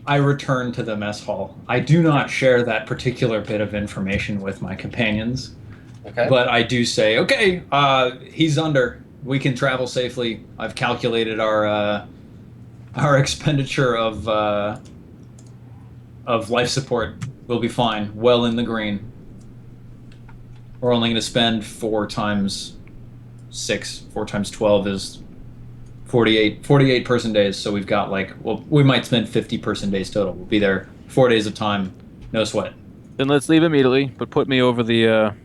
I return to the mess hall. I do not share that particular bit of information with my companions, Okay. but I do say, okay, he's under. We can travel safely. I've calculated our expenditure of life support. We'll be fine. Well in the green. We're only going to spend 4 times 6. 4 times 12 is 48 person days. So we've got we might spend 50 person days total. We'll be there 4 days of time. No sweat. Then let's leave immediately, but put me over the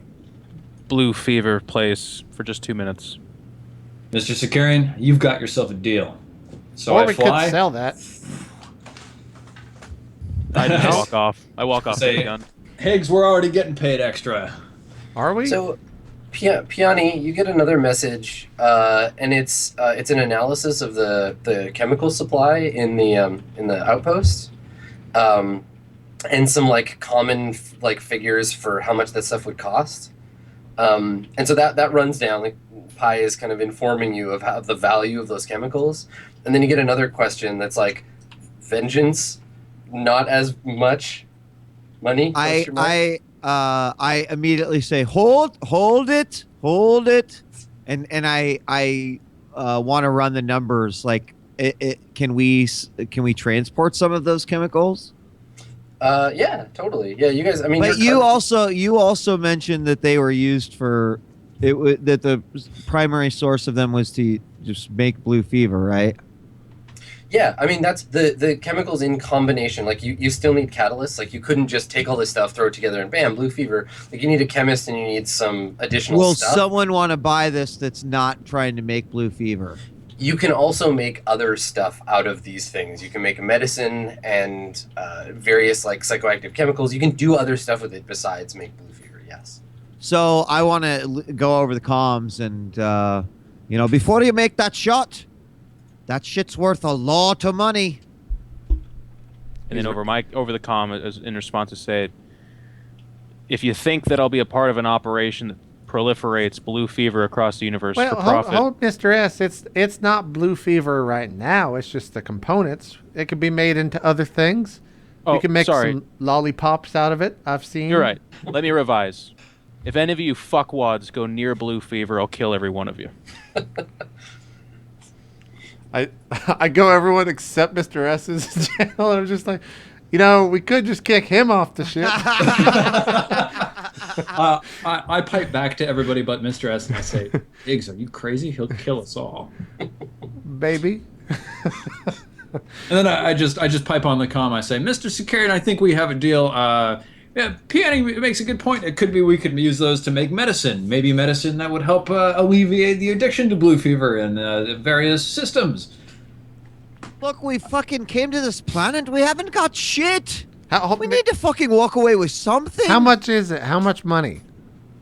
blue fever place for just 2 minutes. Mr. Sakarian, you've got yourself a deal. So or I we fly. could sell that. I just walk off. I walk off with Say, the gun. Higgs, we're already getting paid extra. Are we? So, Piani, you get another message, and it's an analysis of the chemical supply in the outpost, and some common figures for how much that stuff would cost, and so that runs down. Pi is kind of informing you of how the value of those chemicals, and then you get another question that's like, vengeance, not as much money. I immediately say, hold it, and I want to run the numbers. Like, can we transport some of those chemicals? Yeah, totally. Yeah, you guys. I mean, but you also mentioned that they were used for that the primary source of them was to just make blue fever, right? Yeah, I mean, that's the chemicals in combination. Like, you still need catalysts. Like, you couldn't just take all this stuff, throw it together, and bam, blue fever. Like, you need a chemist and you need some additional stuff. Will someone want to buy this that's not trying to make blue fever? You can also make other stuff out of these things. You can make medicine and various, psychoactive chemicals. You can do other stuff with it besides make blue fever, yes. So I want to go over the comms and, before you make that shot, that shit's worth a lot of money. And then over the comm, as in response to say, if you think that I'll be a part of an operation that proliferates blue fever across the universe for profit. Hold, Mr. S. It's not blue fever right now. It's just the components. It could be made into other things. You can make some lollipops out of it. I've seen. You're right. Let me revise. If any of you fuckwads go near blue fever, I'll kill every one of you. I go everyone except Mr. S's channel, and I'm just like, we could just kick him off the ship. I pipe back to everybody but Mr. S and I say, Higgs, are you crazy? He'll kill us all. Baby. And then I just pipe on the comm. I say, Mr. Sakarian, I think we have a deal. Peony makes a good point. It could be we could use those to make medicine. Maybe medicine that would help alleviate the addiction to blue fever in various systems. Look, we fucking came to this planet. We haven't got shit. We need to fucking walk away with something. How much is it? How much money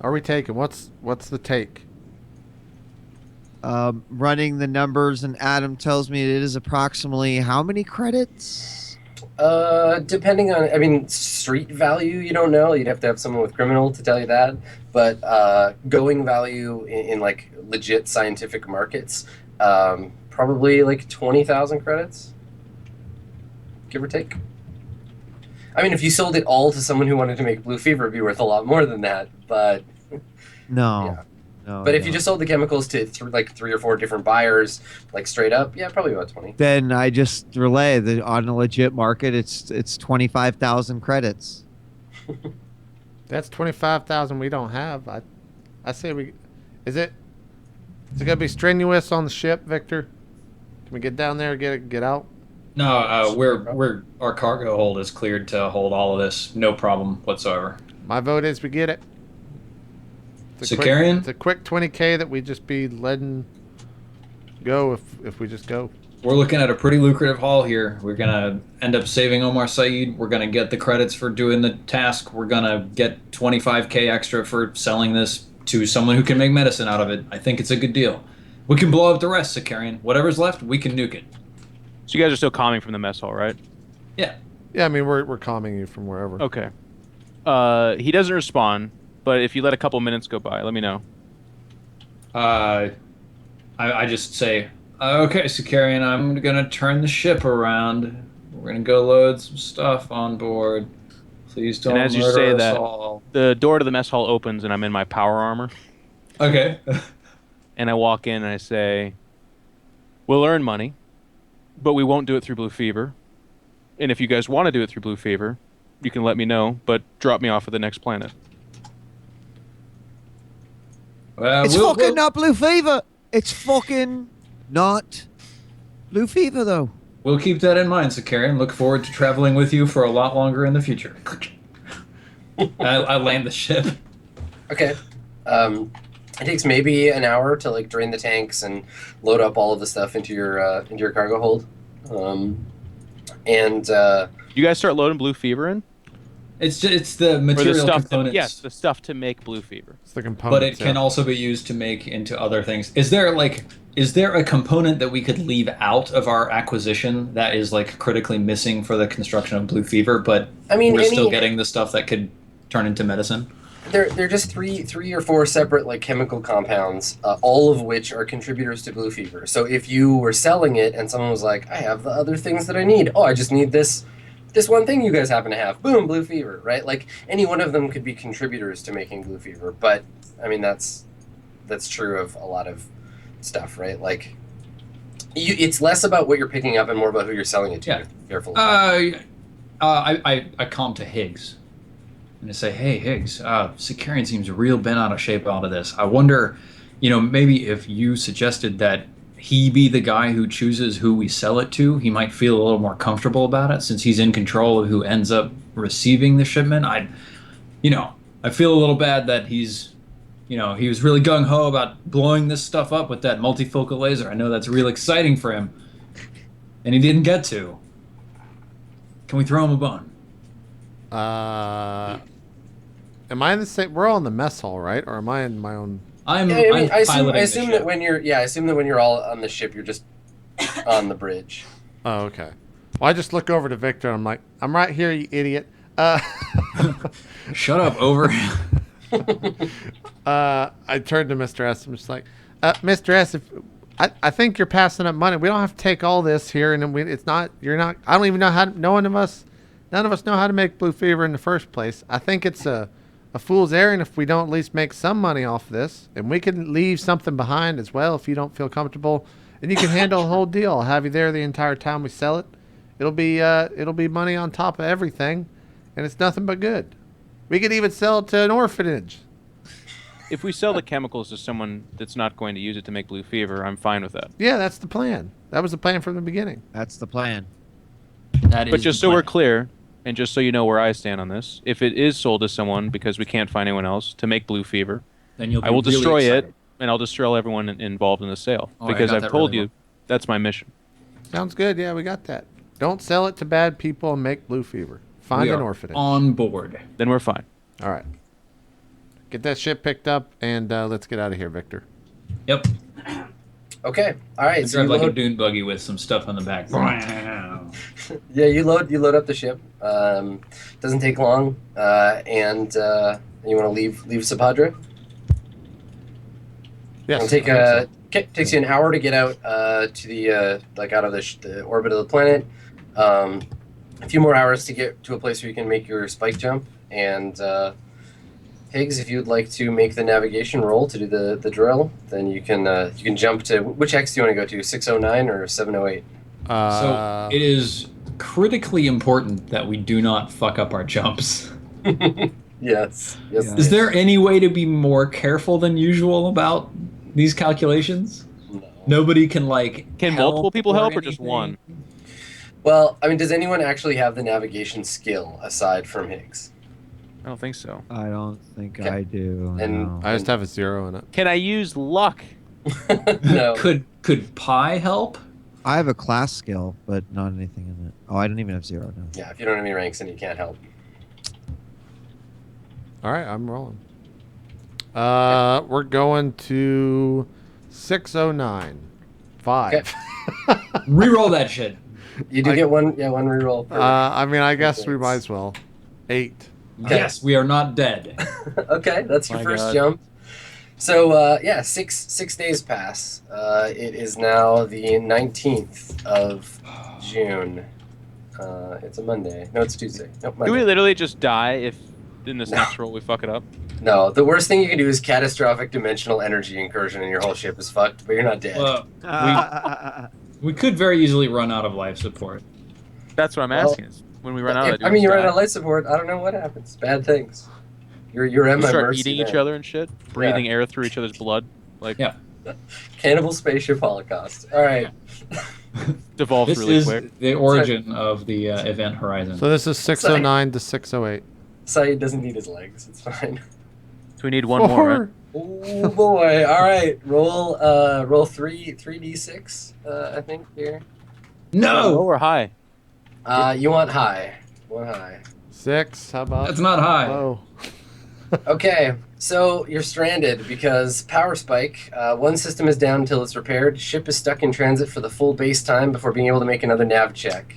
are we taking? What's the take? Running the numbers, and Adam tells me it is approximately how many credits? Depending on, street value, you don't know. You'd have to have someone with criminal to tell you that. But going value in legit scientific markets, probably 20,000 credits, give or take. I mean, if you sold it all to someone who wanted to make blue fever, it'd be worth a lot more than that. But no. Yeah. No, but if you just sold the chemicals to 3 or 4 different buyers, straight up, yeah, probably about 20. Then I just relay that on a legit market, it's 25,000 credits. That's 25,000 we don't have. I say is it gonna be strenuous on the ship, Victor? Can we get down there and get out? No, our cargo hold is cleared to hold all of this, no problem whatsoever. My vote is we get it. Sakarian? It's a quick 20K that we just be letting go if we just go. We're looking at a pretty lucrative haul here. We're going to end up saving Omar Saeed. We're going to get the credits for doing the task. We're going to get 25K extra for selling this to someone who can make medicine out of it. I think it's a good deal. We can blow up the rest, Sakarian. Whatever's left, we can nuke it. So you guys are still calming from the mess hall, right? Yeah. Yeah, I mean, we're calming you from wherever. Okay. He doesn't respond. But if you let a couple minutes go by, let me know. I just say, okay, Sakarian, I'm going to turn the ship around. We're gonna go load some stuff on board. Please don't And as you murder say us that, all. the door to the mess hall opens, and I'm in my power armor. Okay. And I walk in and I say, "We'll earn money, but we won't do it through Blue Fever. And if you guys want to do it through Blue Fever, you can let me know, but drop me off at the next planet." Well, It's fucking not Blue Fever. It's fucking not Blue Fever, though. We'll keep that in mind, Sakarian. Look forward to traveling with you for a lot longer in the future. I land the ship. Okay. It takes maybe an hour to like drain the tanks and load up all of the stuff into your cargo hold. You guys start loading Blue Fever in? It's the Or material the stuff components. yes, the stuff to make Blue Fever. It's the components. But it can also be used to make into other things. Is there a component that we could leave out of our acquisition that is like critically missing for the construction of Blue Fever, but I mean, we're still getting the stuff that could turn into medicine? They're just three or four separate like chemical compounds, all of which are contributors to Blue Fever. So if you were selling it and someone was like, "I have the other things that I need. Oh, I just need this one thing you guys happen to have." Boom, Blue Fever, right? Like any one of them could be contributors to making Blue Fever. But I mean, that's true of a lot of stuff, right? Like it's less about what you're picking up and more about who you're selling it to. Yeah. Be careful. I come to Higgs and I say, "Hey, Higgs, Sakarian seems real bent out of shape out of this. I wonder, maybe if you suggested that he be the guy who chooses who we sell it to, he might feel a little more comfortable about it since he's in control of who ends up receiving the shipment. I feel a little bad that he's, he was really gung-ho about blowing this stuff up with that multifocal laser. I know that's real exciting for him, and he didn't get to. Can we throw him a bone?" Am I in the same? We're all in the mess hall, right? Or am I in my own? I assume that when you're all on the ship, you're just on the bridge. Oh, okay. Well, I just look over to Victor. And I'm like, "I'm right here, you idiot." Shut up, over. I turned to Mr. S. I'm just like, "Mr. S, I think you're passing up money. We don't have to take all this here, and it's not. You're not. I don't even know how. None of us know how to make Blue Fever in the first place. I think it's a fool's errand if we don't at least make some money off this, and we can leave something behind as well if you don't feel comfortable, and you can handle the whole deal. I'll have you there the entire time we sell it. It'll be money on top of everything, and it's nothing but good. We could even sell it to an orphanage." If we sell the chemicals to someone that's not going to use it to make Blue Fever, I'm fine with that. Yeah, that's the plan. That was the plan from the beginning. That's the plan. That is But just the so we're plan. clear, and just so you know where I stand on this, if it is sold to someone because we can't find anyone else to make Blue Fever, Then you'll be I will really destroy excited. it, and I'll destroy everyone involved in the sale. Oh, I because got I've that told really you well. that's my mission. Sounds good. Yeah, we got that. Don't sell it to bad people and make Blue Fever. Find We an are orphanage. on board. Then we're fine. All right. Get that ship picked up, and let's get out of here, Victor. Yep. Okay. All right. So Drive you like a load, dune buggy with some stuff on the back. yeah, you load up the ship. Doesn't take long, and you want to leave Sapadra. Yes. It'll take I think okay, takes you an hour to get out to the out of the orbit of the planet. A few more hours to get to a place where you can make your spike jump. And Higgs, if you'd like to make the navigation roll to do the drill, then you can jump to which X do you want to go to? 609 or 708? So it is critically important that we do not fuck up our jumps. Yes. Yeah. Is there any way to be more careful than usual about these calculations? No. Nobody can like. Can help multiple people help or just anything? one? Well, I mean, does anyone actually have the navigation skill aside from Higgs? I don't think so. I don't think Okay. I do. And- no. I just have a 0 in it. Can I use luck? No. Could pi help? I have a class skill, but not anything in it. Oh, I don't even have 0 now. Yeah, if you don't have any ranks, then you can't help. All right, I'm rolling. We're going to 609. 5. Okay. Reroll that shit. You do get one reroll. Per I mean, I guess we might as well. 8. Okay. Yes, we are not dead. Okay, that's your My first God. jump. So yeah, six days pass. It is now the 19th of June. It's a Monday. No, it's Tuesday. Nope, Do we Monday. literally just die if in this next roll we fuck it up? No, the worst thing you can do is catastrophic dimensional energy incursion and your whole ship is fucked, but you're not dead. Well, we could very easily run out of life support. That's what I'm Well, asking. Is when we run out, I mean, you run out of life support. I don't know what happens. Bad things. You're at We my start mercy. eating each man. other and shit, breathing air through each other's blood, like Yeah. Cannibal spaceship holocaust. All right. devolves This really is quick. the origin of the event horizon. So this is 609 to 608. Saeed doesn't need his legs. It's fine. So we need one more, right? Oh boy! All right, roll 3d6. I think here. Low No, or high? You want high. One high. 6. How about? that's not high. Low. Okay, so you're stranded because power spike. One system is down until it's repaired. Ship is stuck in transit for the full base time before being able to make another nav check.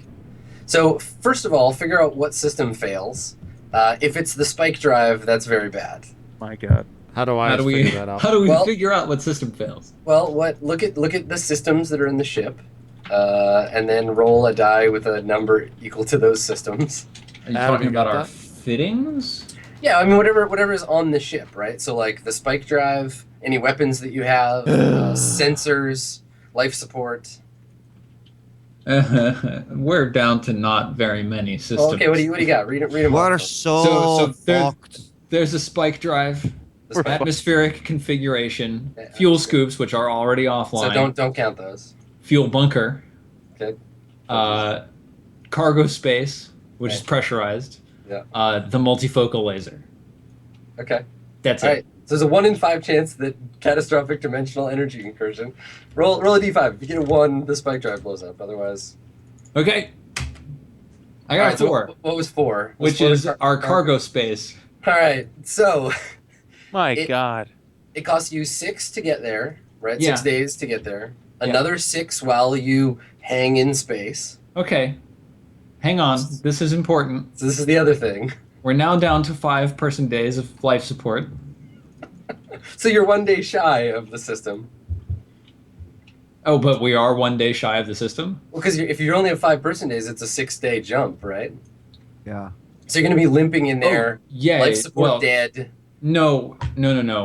So first of all, figure out what system fails. If it's the spike drive, that's very bad. My God. How do I How do we figure that out? how do we Well- figure out what system fails? Well, look at the systems that are in the ship, and then roll a die with a number equal to those systems. Are you Adam, talking you got about our that? fittings? Yeah, I mean whatever is on the ship, right? So like the spike drive, any weapons that you have, sensors, life support. We're down to not very many systems. Well, okay, what do you got? Read them. What off. are So fucked. there's a spike drive, The spike- atmospheric configuration, Yeah, fuel atmospheric. scoops, which are already offline. So don't count those. Fuel bunker. Okay. Cargo space, which is Okay. pressurized. Yeah. The multifocal laser. Okay. That's All it. right. So there's a 1 in 5 chance that catastrophic dimensional energy incursion. Roll a d5. If you get a 1, the spike drive blows up. Otherwise. Okay. I All got right, so 4, what was 4? which is our cargo space. All right. So My It- God. it costs you 6 to get there, right? Yeah. 6 days to get there. Yeah. Another 6 while you hang in space. Okay. Hang on. This is important. So this is the other thing. We're now down to 5 person days of life support. So you're 1 day shy of the system. Oh, but we are 1 day shy of the system? Well, because if you only have 5 person days, it's a 6-day jump, right? Yeah. So you're going to be limping in there, Yeah. life support well, dead. No.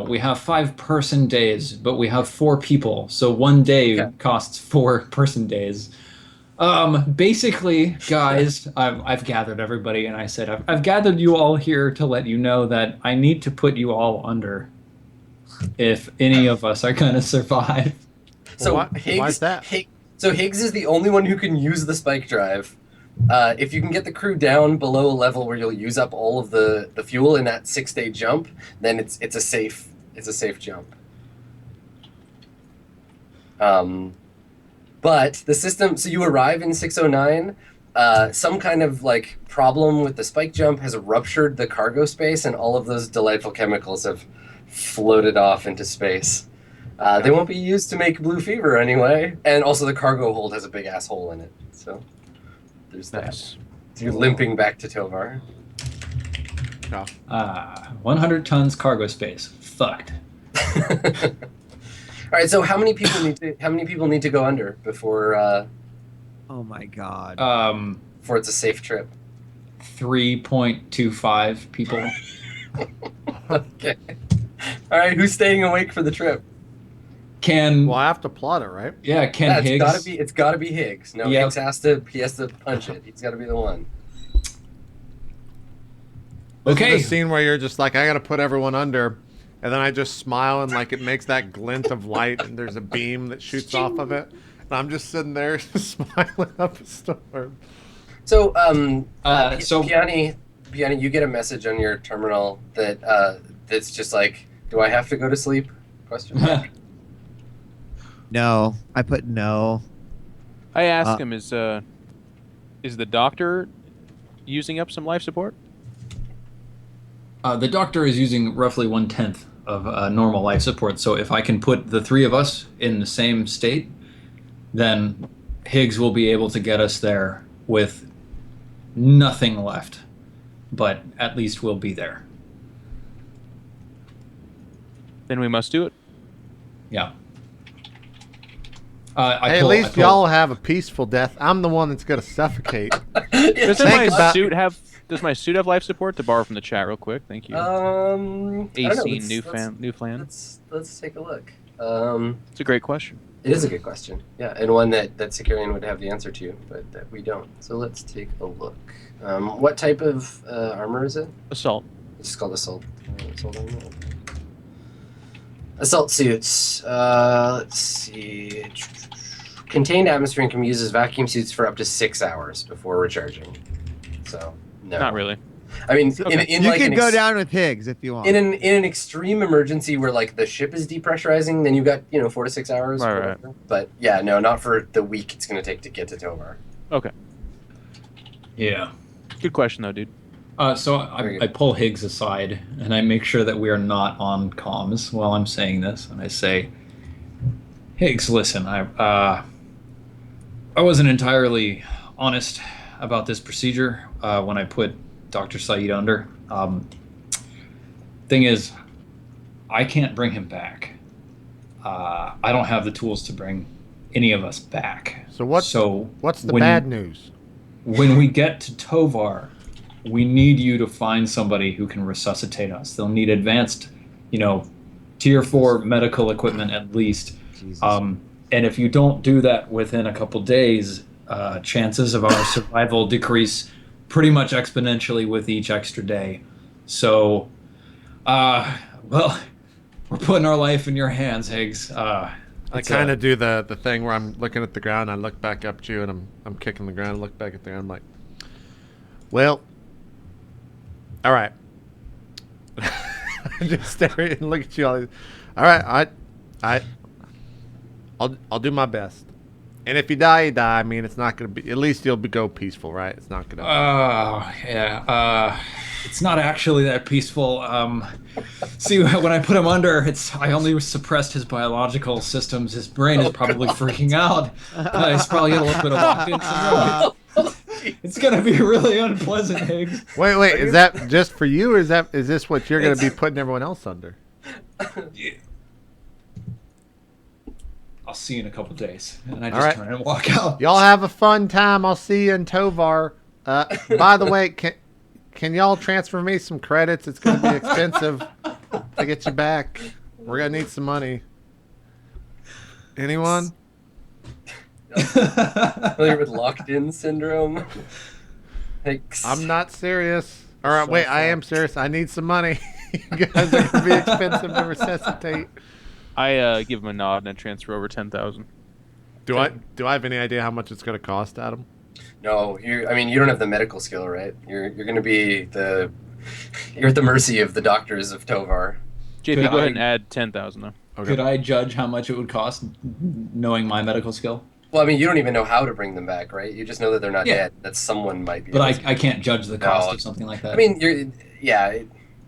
We have 5 person days, but we have 4 people. So 1 day Okay. costs 4 person days. Basically, guys, I've gathered everybody, and I said I've gathered you all here to let you know that I need to put you all under if any of us are gonna survive. So Why- why's that? So Higgs is the only one who can use the spike drive. If you can get the crew down below a level where you'll use up all of the fuel in that 6-day jump, then it's a safe jump. But the system, so you arrive in 609. Some kind of like problem with the spike jump has ruptured the cargo space, and all of those delightful chemicals have floated off into space. They won't be used to make blue fever anyway, and also the cargo hold has a big ass hole in it. So there's that. Nice. So you're limping back to Tovar. 100 tons cargo space. Fucked. All right. So how many people need to go under before Oh my God. before it's a safe trip? 3.25 people. Okay. All right. Who's staying awake for the trip? Can Well, I have to plot it, right? Can Higgs? It's gotta be Higgs. No, Yep. Higgs has to punch it. He's got to be the one. Okay. The scene where you're just like, I got to put everyone under, and then I just smile and like it makes that glint of light, and there's a beam that shoots off of it. And I'm just sitting there smiling up a storm. So So- Piani, you get a message on your terminal that's just like, do I have to go to sleep? Question mark. No. I put no. I asked him, is the doctor using up some life support? The doctor is using roughly 1/10 of normal life support. So if I can put the 3 of us in the same state, then Higgs will be able to get us there with nothing left. But at least we'll be there. Then we must do it. Yeah. I Hey, at pull- I least pull- y'all have a peaceful death. I'm the one that's gonna suffocate. Does Think my about- suit have life support? To borrow from the chat real quick, thank you. I don't know, AC let's- Newfoundland. Let's take a look. It's a great question. It is a good question. Yeah, and one that Securian would have the answer to, but that we don't. So let's take a look. What type of armor is it? Assault. It's called assault. Assault armor. Assault suits. Let's see. Contained atmosphere can be used as vacuum suits for up to 6 hours before recharging. So no, Not really. I mean, Okay. in You like can an go down with Higgs if you want. in an extreme emergency where like the ship is depressurizing, then you got 4 to 6 hours. Right, whatever. But yeah, no, not for the week it's going to take to get to Tovar. Okay. Yeah. Good question though, dude. So Very I good. pull Higgs aside and I make sure that we are not on comms while I'm saying this, and I say, Higgs, listen, I wasn't entirely honest about this procedure when I put Dr. Saeed under. Thing is, I can't bring him back. I don't have the tools to bring any of us back. So what's the when- bad news? When we get to Tovar, we need you to find somebody who can resuscitate us. They'll need advanced, tier 4 medical equipment at least. Jesus. And if you don't do that within a couple days, chances of our survival decrease pretty much exponentially with each extra day. So, well, we're putting our life in your hands, Higgs. I kind of do the thing where I'm looking at the ground, I look back up at you, and I'm kicking the ground, I look back at the ground, I'm like, well, all right. I just stare and look at you all. All right, I'll do my best. And if you die, you die. I mean, it's not going to be, at least you'll go peaceful, right? It's not going to. Yeah. It's not actually that peaceful. See, when I put him under, I only suppressed his biological systems. His brain is probably freaking out. He's probably got a little bit of locked-in syndrome. It's gonna be really unpleasant, Higgs. Wait, is that just for you, or is this what you're going to be putting everyone else under? Yeah. I'll see you in a couple days. And I All just right. turn and walk out. Y'all have a fun time. I'll see you in Tovar. By the way, can y'all transfer me some credits? It's going to be expensive to get you back. We're going to need some money. Anyone? Familiar with locked-in syndrome? Thanks. I'm not serious. All right, wait, I am serious. I need some money. You guys are going to be expensive to resuscitate. I give him a nod and I transfer over 10,000. Do I have any idea how much it's going to cost, Adam? No, you don't have the medical skill, right? You're going to be you're at the mercy of the doctors of Tovar. JP, Could go ahead I- and add 10,000 though. Okay. Could I judge how much it would cost, knowing my medical skill? Well, I mean, you don't even know how to bring them back, right? You just know that they're not Yeah. dead. That someone might be. But able to. I can't judge the cost No. of something like that. I mean,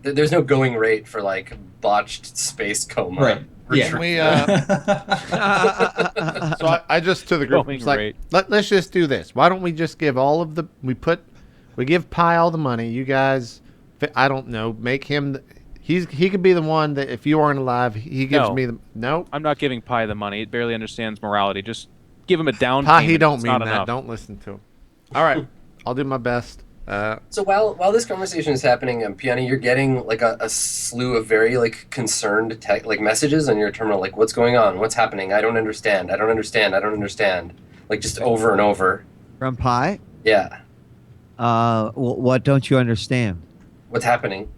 there's no going rate for like botched space coma. Right. Yeah. We, so I just to the group Going was like, rate. let's just do this. Why don't we just give all of the we give Pi all the money. You guys, I don't know, make him. He could be the one that if you aren't alive, he gives No. me the no. I'm not giving Pi the money. It barely understands morality. Just give him a down Pi, payment. he don't It's mean not that. enough. Don't listen to him. All right, I'll do my best. So while this conversation is happening, Piani, you're getting like a slew of very like concerned messages on your terminal, like what's going on, what's happening, I don't understand, like just over and over. From Pi? Yeah, What don't you understand? what's happening?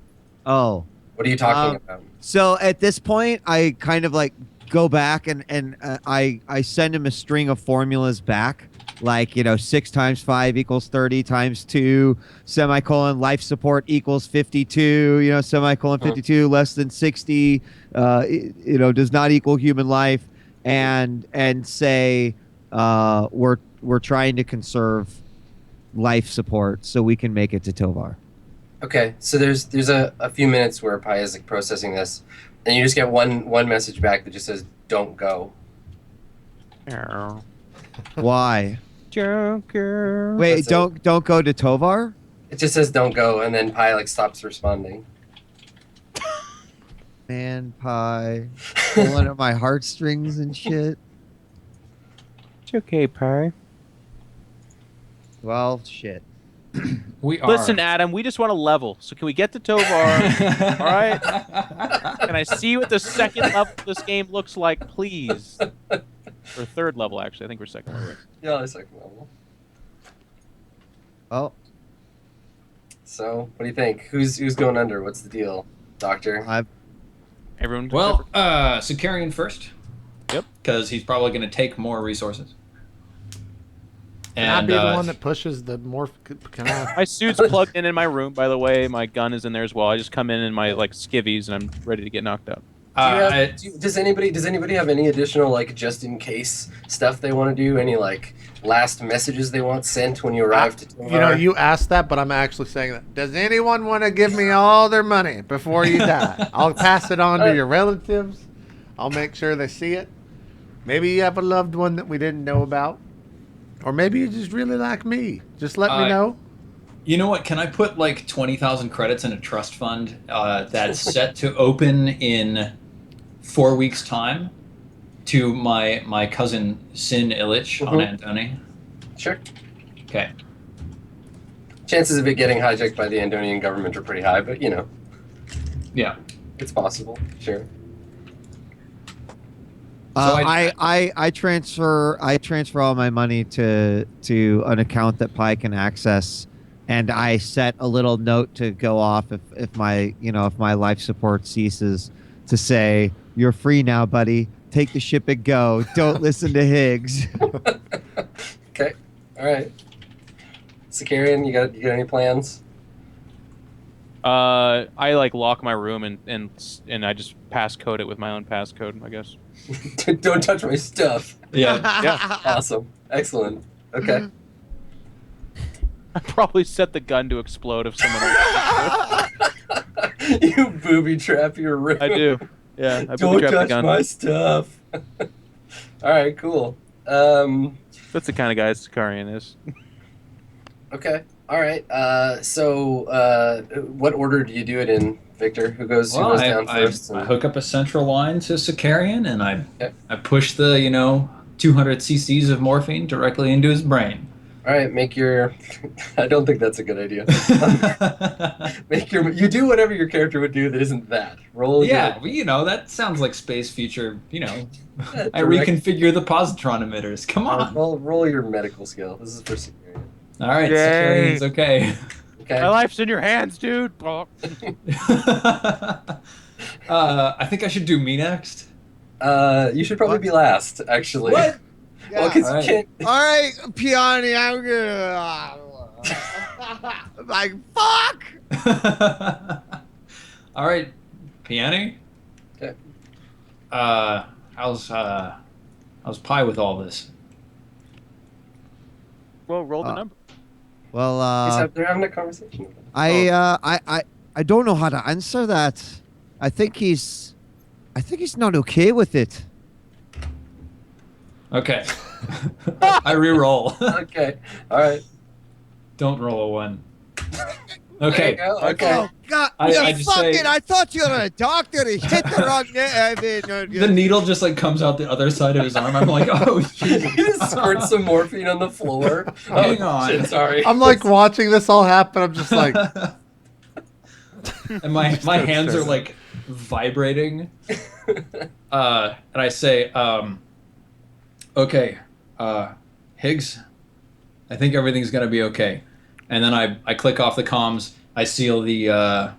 Oh. What are you talking about? So at this point, I kind of like go back and I send him a string of formulas back, like 6 times 5 equals 30 times 2 semicolon life support equals 52 semicolon 52 less than 60 does not equal human life, and say we're trying to conserve life support so we can make it to Tovar. Okay, so there's a few minutes where Pi is like processing this, and you just get one message back that just says "Don't go." Why? Joker. Wait, That's don't go to Tovar? It just says "Don't go," and then Pi like stops responding. Man, Pi, pulling at my heartstrings and shit. It's okay, Pie. Well, shit. We are. Listen, Adam, we just want to level. So can we get to Tovar? All right? Can I see what the second level of this game looks like, please? Or third level, actually. I think we're second level. Yeah, the second level. Oh, So, what do you think? Who's going under? What's the deal, Doctor? Everyone. Well, Sicarian first. Yep. Because he's probably going to take more resources. Can I be the one that pushes the morph? Can I? My suit's plugged in my room, by the way. My gun is in there as well. I just come in my like skivvies and I'm ready to get knocked out. Does anybody have any additional like just in case stuff they want to do? Any like last messages they want sent when you arrive to Tovar? You know, you asked that, but I'm actually saying that. Does anyone want to give me all their money before you die? I'll pass it on to your relatives. I'll make sure they see it. Maybe you have a loved one that we didn't know about. Or maybe you just really like me. Just let me know. You know what? Can I put like 20,000 credits in a trust fund that's set to open in 4 weeks' time to my cousin Sin Illich on Andoni? Sure. Okay. Chances of it getting hijacked by the Andonian government are pretty high, but you know. Yeah. It's possible. Sure. I transfer all my money to an account that Pi can access, and I set a little note to go off if my life support ceases to say, "You're free now, buddy. Take the ship and go. Don't listen to Higgs." Okay. All right. Sicarian, you got any plans? I like lock my room and I just passcode it with my own passcode, I guess. Don't touch my stuff. Yeah. Yeah. Awesome. Excellent. Okay. I probably set the gun to explode if someone else. You booby trap your room. I do. Yeah. I Don't trap the touch gun. my stuff. All right. Cool. That's the kind of guy Sicarian is. Okay. All right. What order do you do it in, Victor? Who goes down first? I hook up a central line to Sicarian and I push the 200 cc's of morphine directly into his brain. All right. Make your. I don't think that's a good idea. You do whatever your character would do that isn't that. Roll. Yeah. Well, that sounds like space future. I direct- reconfigure the positron emitters. Come on. Roll your medical skill. This is for Sicarian. All right. Yay. Sicarian's okay. Okay. My life's in your hands, dude. I think I should do me next. You should probably be last, actually. What? Well, because All right. you can't. All right, Piani, I'm gonna like fuck. All right, Piani. Okay. How's Pi with all this? Well, roll the number. Well, They're having a conversation. I don't know how to answer that. I think he's not okay with it. Okay. I re-roll. Okay. All right. Don't roll a 1. There Okay. you go. Okay. Oh God! I just say- I thought you were a doctor. He hit the wrong. The needle just comes out the other side of his arm. I'm like, oh, Jesus. You just squirt some morphine on the floor. Hang on. Shit, sorry. I'm like watching this all happen. I'm just like, And my hands are like vibrating. And I say, okay, Higgs, I think everything's gonna be okay. And then I click off the comms. I seal the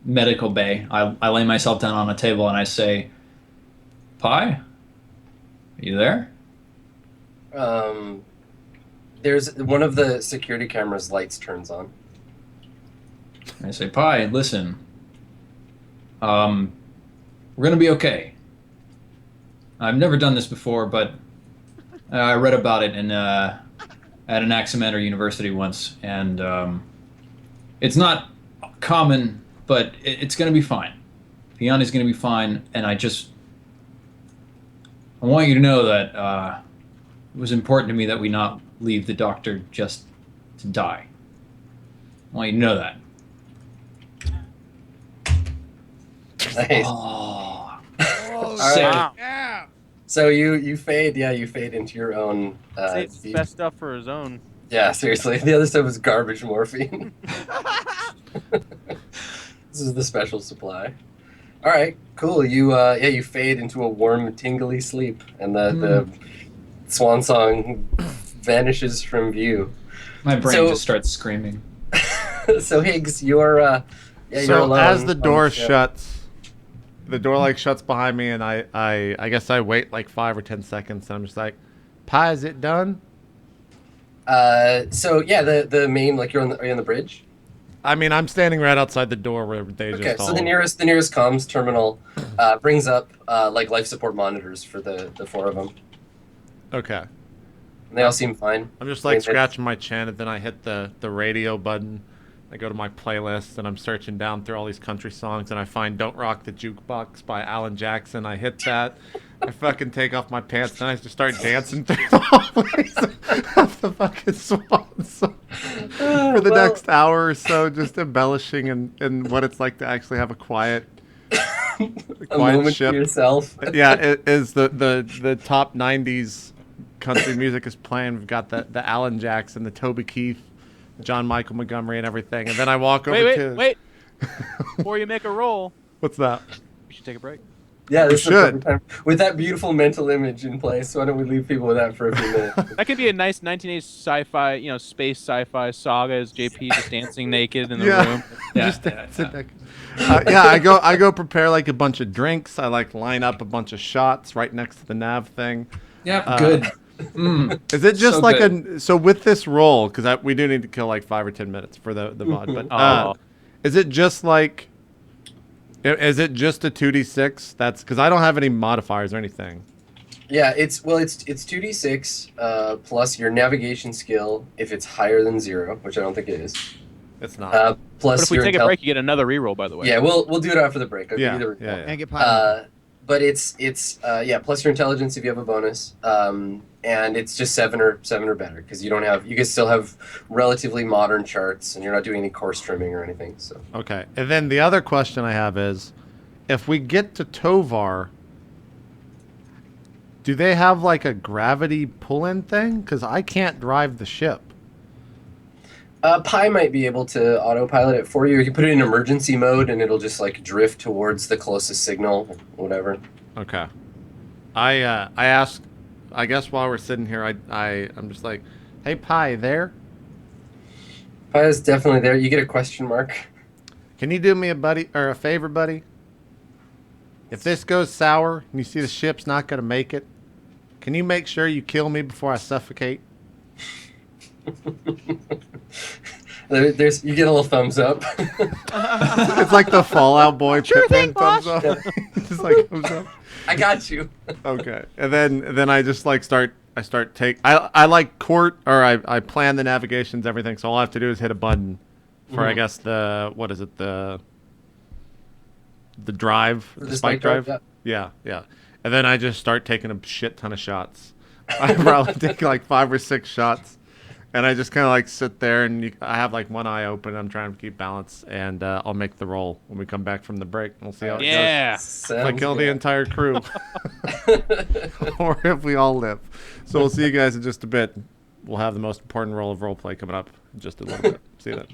medical bay. I lay myself down on a table and I say, Pi, are you there? There's one of the security cameras' lights turns on. And I say, Pi, listen. We're gonna be okay. I've never done this before, but I read about it at an Axamander University once, and it's not common, but it's going to be fine. Piani's going to be fine, and I want you to know that it was important to me that we not leave the doctor just to die. I want you to know that. Nice. Oh. All Say, right. Yeah. So you fade, you fade into your own. Saves his best stuff for his own. Yeah, seriously. The other stuff is garbage morphine. This is the special supply. All right, cool. You fade into a warm, tingly sleep, and the Swan Song vanishes from view. My brain So- just starts screaming. So Higgs, you're you're So alone as the on door ship. shuts, the door like shuts behind me, and I guess I wait like 5 or 10 seconds, and I'm just like, "Pi, is it done?" So yeah, the main are you on the bridge? I mean, I'm standing right outside the door where they Okay, just so all. the nearest comms terminal brings up like life support monitors for the four of them. Okay. And they all seem fine. I'm just like Wait, scratching my chin, and then I hit the radio button. I go to my playlist, and I'm searching down through all these country songs, and I find "Don't Rock the Jukebox" by Alan Jackson. I hit that. I fucking take off my pants, and I just start dancing through the hallways of the fucking Swan Song for the next hour or so, just embellishing in what it's like to actually have a quiet A moment to yourself. Yeah, it is the top 90s country music is playing. We've got the Alan Jackson, the Toby Keith, John Michael Montgomery, and everything. And then I walk over to. Wait. Before you make a roll, What's that? we should take a break. Yeah, this is a should. perfect time. With that beautiful mental image in place, why don't we leave people with that for a few minutes? That could be a nice 1980s sci-fi, space sci-fi saga as JP just dancing naked in the room. Yeah, Just yeah, dancing. I go prepare like a bunch of drinks. I like line up a bunch of shots right next to the nav thing. Yeah, good. Is it just So like good. so with this roll, because we do need to kill like 5 or 10 minutes for the VOD, but is it just like, is it just a 2d6? That's because I don't have any modifiers or anything. Yeah, it's 2d6 plus your navigation skill if it's higher than 0, which I don't think it is. It's not. Plus But if we your take a intel- break, you get another reroll, by the way. Yeah, we'll do it after the break. I'll give Yeah, you the yeah, reroll. And get pie. But it's plus your intelligence if you have a bonus, and it's just 7 or better because you can still have relatively modern charts and you're not doing any course trimming or anything. So Okay. And then the other question I have is, if we get to Tovar, do they have like a gravity pull-in thing? Because I can't drive the ship. Pi might be able to autopilot it for you. You can put it in emergency mode and it'll just like drift towards the closest signal, whatever. Okay. I asked, I guess while we're sitting here, I'm just like, hey, Pi, there? Pi is definitely there. You get a question mark. Can you do me a favor, buddy? If this goes sour and you see the ship's not going to make it, can you make sure you kill me before I suffocate? There's you get a little thumbs up. It's like the Fallout Boy Pitman thumbs up. Just like thumbs up. I got you. Okay. And then I just like I like court, or I plan the navigations, everything, so all I have to do is hit a button for I guess the drive, the spike drive. Yeah. Yeah. And then I just start taking a shit ton of shots. I probably take like 5 or 6 shots, and I just kind of like sit there, and I have like one eye open. I'm trying to keep balance, and I'll make the roll when we come back from the break. We'll see how it goes. Yeah. If I kill the entire crew, or if we all live. So we'll see you guys in just a bit. We'll have the most important role of roleplay coming up in just a little bit. See you then.